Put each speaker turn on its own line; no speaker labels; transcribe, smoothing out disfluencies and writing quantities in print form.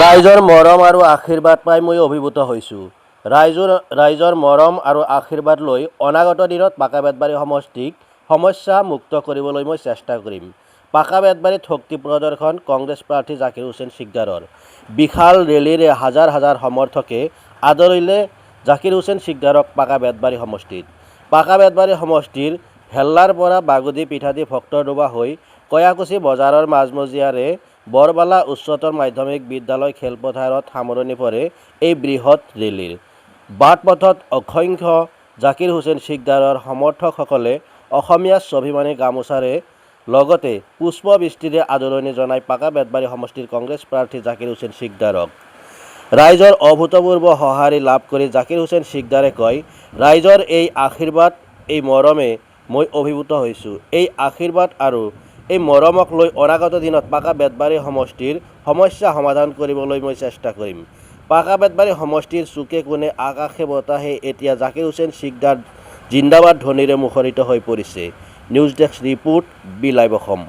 ৰাইজৰ মৰম আৰু আশীৰ্বাদ পাই মই অভিভূত হৈছোঁ। ৰাইজৰ মৰম আৰু আশীৰ্বাদ লৈ অনাগত দিনত পাকা বেতবাৰী সমষ্টিক সমস্যা মুক্ত কৰিবলৈ মই চেষ্টা কৰিম। পাকা বেতবাৰীত শক্তি প্ৰদৰ্শন কংগ্ৰেছ প্ৰাৰ্থী জাকিৰ হুছেইন সিকদাৰৰ। বিশাল ৰেলীৰে হাজাৰ হাজাৰ সমৰ্থকে আদৰিলে জাকিৰ হুছেইন সিকদাৰক পাকা বেতবাৰী সমষ্টিত। পাকা বেতবাৰী সমষ্টিৰ ভেল্লাৰ পৰা বাগুদি পিঠাদি ভক্তৰ ডোবা হৈ কয়াকুছি বজাৰৰ মাজমজিয়াৰে বৰবালা উচ্চতৰ মাধ্যমিক বিদ্যালয় খেলপথাৰত সামৰণি পৰে এই বৃহৎ ৰেলীৰ। বাট পথত অসংখ্য জাকিৰ হুছেইন সিকদাৰৰ সমৰ্থকসকলে অসমীয়া স্বাভিমানী গামোচাৰে লগতে পুষ্পবৃষ্টিৰে আদৰণি জনায় পাকা বেতবাৰী সমষ্টিৰ কংগ্ৰেছ প্ৰাৰ্থী জাকিৰ হুছেইন সিকদাৰক। ৰাইজৰ অভূতপূৰ্ব সঁহাৰি লাভ কৰি জাকিৰ হুছেইন সিকদাৰে কয়, ৰাইজৰ এই আশীৰ্বাদ এই মৰমে মই অভিভূত হৈছোঁ। এই আশীৰ্বাদ আৰু এই মৰমক লৈ অনাগত দিনত পাকা বেতবাৰী সমষ্টিৰ সমস্যা সমাধান কৰিবলৈ মই চেষ্টা কৰিম। পাকা বেতবাৰী সমষ্টিৰ চুকে কোণে আকাশে বতাহে এতিয়া জাকিৰ হুছেইন সিকদাৰ জিন্দাবাদ ধ্বনিৰে মুখৰিত হৈ পৰিছে। News desk report, B live Assam.